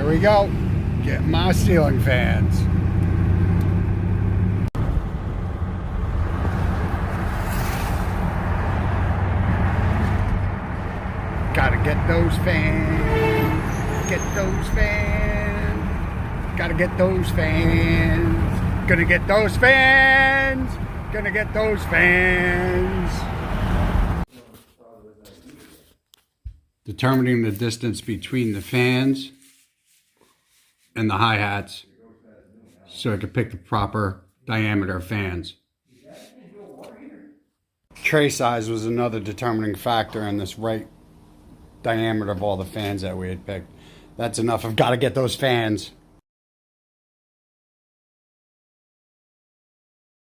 Here we go. Get my ceiling fans. Gotta get those fans. Get those fans. Gotta get those fans. Gonna get those fans. Gonna get those fans. Determining the distance between the fans and the hi-hats so I could pick the proper diameter of fans. Tray size was another determining factor in this right diameter of all the fans that we had picked. That's enough. I've got to get those fans.